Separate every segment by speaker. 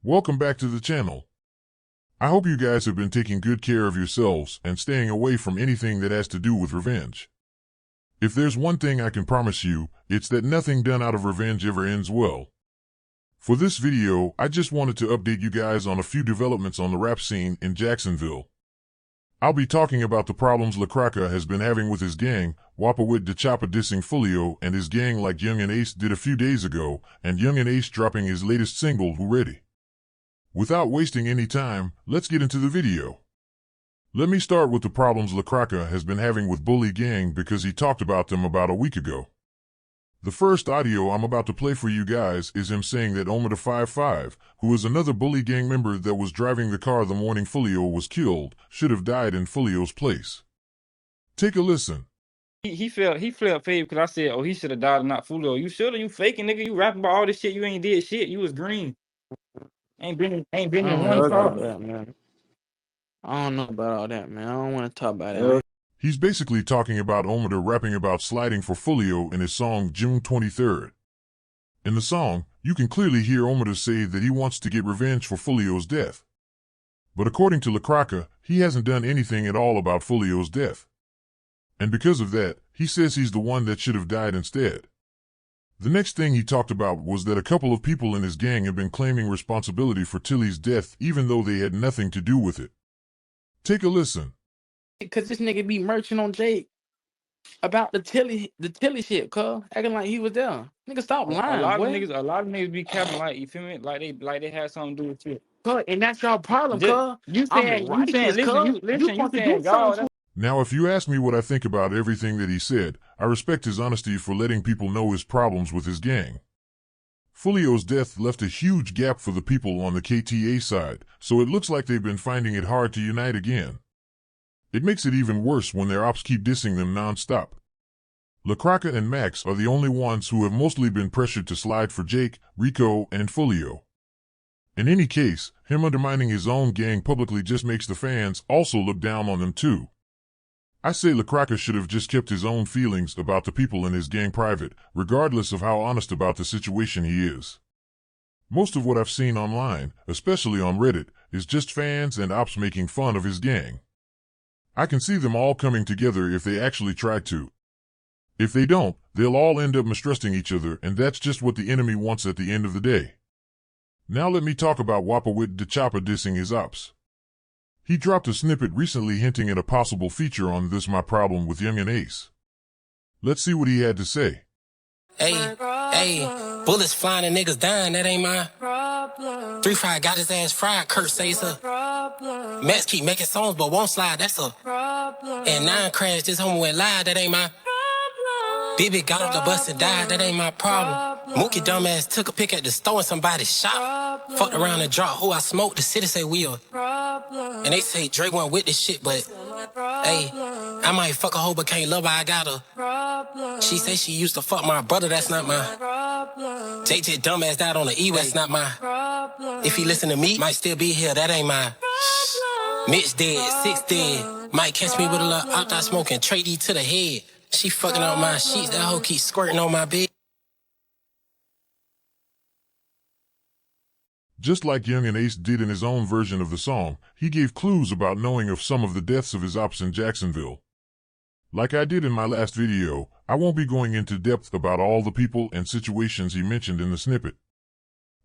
Speaker 1: Welcome back to the channel. I hope you guys have been taking good care of yourselves and staying away from anything that has to do with revenge. If there's one thing I can promise you, it's that nothing done out of revenge ever ends well. For this video, I just wanted to update you guys on a few developments on the rap scene in Jacksonville. I'll be talking about the problems Cracka has been having with his gang, Whoppa with the choppa dissing Foolio and his gang like Young and Ace did a few days ago, and Young and Ace dropping his latest single, Who Ready? Without wasting any time, let's get into the video. Let me start with the problems Cracka has been having with Bully Gang because he talked about them about a week ago. The first audio I'm about to play for you guys is him saying that Omerta 55, who is another Bully Gang member that was driving the car the morning Foolio was killed, should have died in Foolio's place. Take a listen.
Speaker 2: He flipped fave because I said, oh, he should have died and not Foolio. You should have, you faking nigga. You rapping about all this shit. You ain't did shit. You was green. Ain't been
Speaker 3: I
Speaker 2: in
Speaker 3: don't
Speaker 2: one
Speaker 3: know
Speaker 2: car.
Speaker 3: about that, man. I don't know about all that, man. I don't want to talk about it, man.
Speaker 1: He's basically talking about Omerta rapping about sliding for Foolio in his song June 23rd. In the song, you can clearly hear Omerta say that he wants to get revenge for Foolio's death. But according to Cracka, he hasn't done anything at all about Foolio's death. And because of that, he says he's the one that should have died instead. The next thing he talked about was that a couple of people in his gang have been claiming responsibility for Tilly's death even though they had nothing to do with it. Take a listen.
Speaker 3: Because this nigga be merching on Jake about the Tilly shit, cuz. Acting like he was there. Nigga, stop lying,
Speaker 2: A lot of niggas be capping like, you feel me? Like they had something to do with you.
Speaker 3: Cuz, and that's your problem,
Speaker 2: Just,
Speaker 3: cuz. I'm righteous, cuz. You supposed to do something.
Speaker 1: Now, if you ask me what I think about everything that he said, I respect his honesty for letting people know his problems with his gang. Foolio's death left a huge gap for the people on the KTA side, so it looks like they've been finding it hard to unite again. It makes it even worse when their ops keep dissing them non-stop. Cracka and Max are the only ones who have mostly been pressured to slide for Jake, Rico, and Foolio. In any case, him undermining his own gang publicly just makes the fans also look down on them too. I say Cracka should have just kept his own feelings about the people in his gang private, regardless of how honest about the situation he is. Most of what I've seen online, especially on Reddit, is just fans and ops making fun of his gang. I can see them all coming together if they actually try to. If they don't, they'll all end up mistrusting each other, and that's just what the enemy wants at the end of the day. Now let me talk about Whoppa with the choppa dissing his ops. He dropped a snippet recently hinting at a possible feature on This My Problem with Young and Ace. Let's see what he had to say.
Speaker 4: Hey, bullets flying and niggas dying, that ain't my problem. 3-5 got his ass fried, Kurt says her. Max keep making songs but won't slide, that's a problem. And 9 crashed, this homie went live, that ain't my problem. Baby got off the bus and died, that ain't my problem. Mookie dumbass took a pic at the store and somebody shot. Fucked around and dropped who I smoked, the city say we a problem. And they say Drake went with this shit, but hey, I might fuck a hoe but can't love her, I got her problem. She say she used to fuck my brother, that's not my problem. JJ dumbass died on the E, that's not my problem. If he listen to me, might still be here, that ain't my problem. Mitch dead, 6 dead. Might catch me with a little out smoking, trade E to the head. She fucking on my sheets, that hoe keep squirting on my bed.
Speaker 1: Just like Young and Ace did in his own version of the song, he gave clues about knowing of some of the deaths of his ops in Jacksonville. Like I did in my last video, I won't be going into depth about all the people and situations he mentioned in the snippet.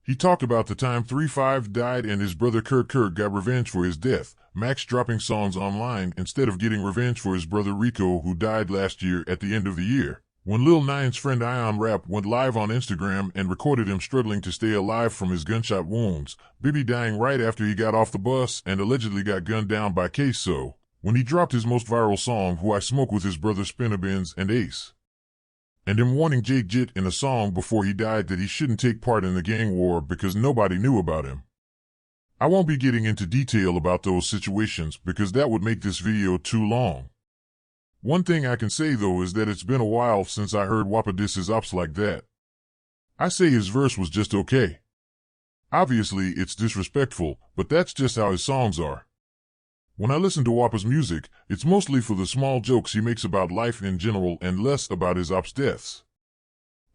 Speaker 1: He talked about the time 3-5 died and his brother Kurt got revenge for his death, Max dropping songs online instead of getting revenge for his brother Rico who died last year at the end of the year. When Lil 9's friend Ion Rap went live on Instagram and recorded him struggling to stay alive from his gunshot wounds, Bibby dying right after he got off the bus and allegedly got gunned down by Queso, when he dropped his most viral song Who I Smoke with his brother Spinabins and Ace. And him warning Jake Jit in a song before he died that he shouldn't take part in the gang war because nobody knew about him. I won't be getting into detail about those situations because that would make this video too long. One thing I can say though is that it's been a while since I heard Whoppa diss his ops like that. I say his verse was just okay. Obviously it's disrespectful, but that's just how his songs are. When I listen to Whoppa's music, it's mostly for the small jokes he makes about life in general and less about his ops deaths.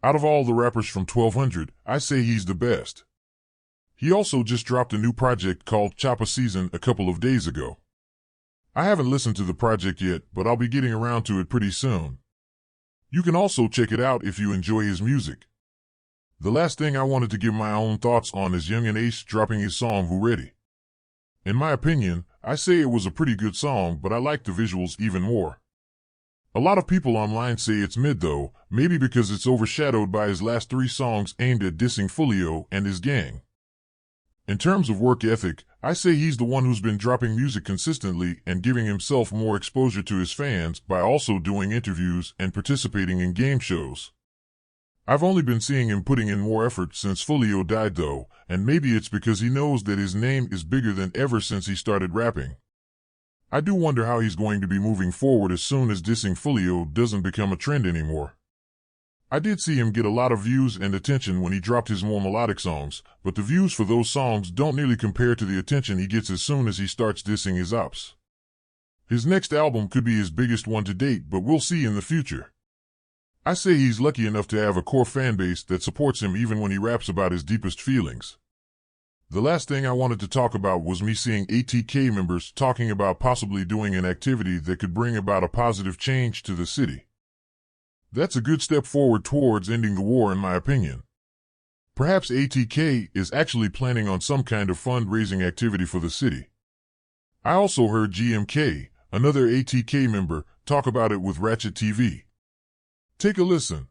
Speaker 1: Out of all the rappers from 1200, I say he's the best. He also just dropped a new project called Choppa Season a couple of days ago. I haven't listened to the project yet, but I'll be getting around to it pretty soon. You can also check it out if you enjoy his music. The last thing I wanted to give my own thoughts on is Young and Ace dropping his song Who Ready. In my opinion, I say it was a pretty good song, but I like the visuals even more. A lot of people online say it's mid though, maybe because it's overshadowed by his last 3 songs aimed at dissing Foolio and his gang. In terms of work ethic, I say he's the one who's been dropping music consistently and giving himself more exposure to his fans by also doing interviews and participating in game shows. I've only been seeing him putting in more effort since Foolio died though, and maybe it's because he knows that his name is bigger than ever since he started rapping. I do wonder how he's going to be moving forward as soon as dissing Foolio doesn't become a trend anymore. I did see him get a lot of views and attention when he dropped his more melodic songs, but the views for those songs don't nearly compare to the attention he gets as soon as he starts dissing his opps. His next album could be his biggest one to date, but we'll see in the future. I say he's lucky enough to have a core fan base that supports him even when he raps about his deepest feelings. The last thing I wanted to talk about was me seeing ATK members talking about possibly doing an activity that could bring about a positive change to the city. That's a good step forward towards ending the war in my opinion. Perhaps ATK is actually planning on some kind of fundraising activity for the city. I also heard GMK, another ATK member, talk about it with Ratchet TV. Take a listen.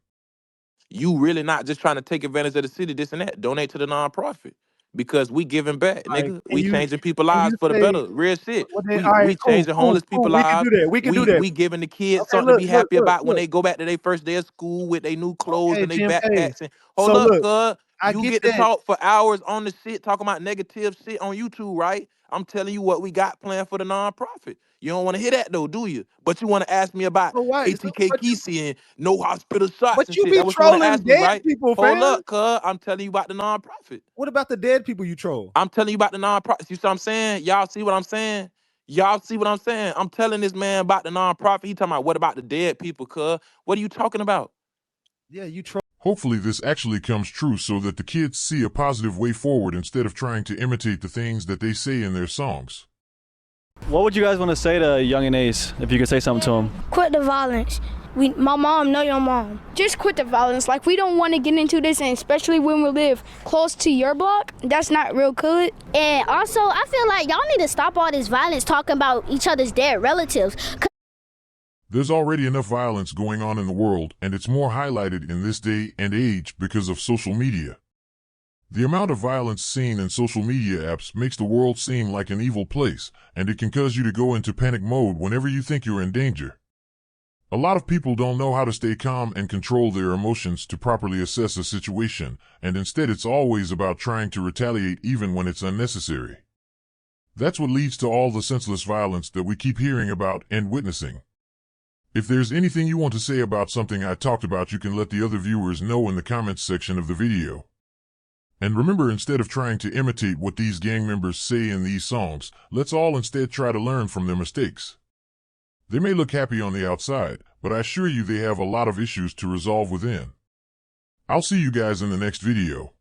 Speaker 5: You really not just trying to take advantage of the city, this and that. Donate to the nonprofit. Because we giving back,
Speaker 6: All right,
Speaker 5: nigga. We changing people's
Speaker 6: can
Speaker 5: lives
Speaker 6: you
Speaker 5: for the
Speaker 6: say,
Speaker 5: better. Real shit.
Speaker 6: well then, all right,
Speaker 5: We
Speaker 6: cool,
Speaker 5: changing homeless people's
Speaker 6: we can
Speaker 5: lives.
Speaker 6: do that. We can do that.
Speaker 5: We giving the kids
Speaker 6: Okay,
Speaker 5: something to be happy about when
Speaker 6: look.
Speaker 5: they go back to their first day of school with their new clothes
Speaker 6: Okay,
Speaker 5: and their
Speaker 6: GMK.
Speaker 5: backpacks. And hold
Speaker 6: So
Speaker 5: up,
Speaker 6: look,
Speaker 5: cuz.
Speaker 6: I
Speaker 5: You
Speaker 6: get
Speaker 5: get to
Speaker 6: that.
Speaker 5: talk for hours on the shit, talking about negative shit on YouTube, right? I'm telling you what we got planned for the nonprofit. You don't want to hear that though, do you? But you want to ask me about
Speaker 6: So why?
Speaker 5: ATK Kesey and no hospital shots
Speaker 6: But
Speaker 5: and
Speaker 6: you
Speaker 5: shit.
Speaker 6: be
Speaker 5: That's what you want to
Speaker 6: trolling
Speaker 5: ask me,
Speaker 6: dead
Speaker 5: right?
Speaker 6: people,
Speaker 5: Hold
Speaker 6: fam.
Speaker 5: up, cuz. I'm telling you about the nonprofit.
Speaker 6: What about the dead people you troll?
Speaker 5: I'm telling you about the nonprofit. You see what I'm saying? Y'all see what I'm saying? Y'all see what I'm saying? I'm telling this man about the nonprofit. He talking about what about the dead people, cuz? What are you talking about?
Speaker 6: Yeah, you troll.
Speaker 1: Hopefully this actually comes true so that the kids see a positive way forward instead of trying to imitate the things that they say in their songs.
Speaker 7: What would you guys want to say to Young and Ace if you could say something to him?
Speaker 8: Quit the violence. My mom, know your mom. Just quit the violence. Like, we don't want to get into this, and especially when we live close to your block, that's not real good.
Speaker 9: And also, I feel like y'all need to stop all this violence talking about each other's dead relatives.
Speaker 1: There's already enough violence going on in the world, and it's more highlighted in this day and age because of social media. The amount of violence seen in social media apps makes the world seem like an evil place, and it can cause you to go into panic mode whenever you think you're in danger. A lot of people don't know how to stay calm and control their emotions to properly assess a situation, and instead it's always about trying to retaliate even when it's unnecessary. That's what leads to all the senseless violence that we keep hearing about and witnessing. If there's anything you want to say about something I talked about, you can let the other viewers know in the comments section of the video. And remember, instead of trying to imitate what these gang members say in these songs, let's all instead try to learn from their mistakes. They may look happy on the outside, but I assure you they have a lot of issues to resolve within. I'll see you guys in the next video.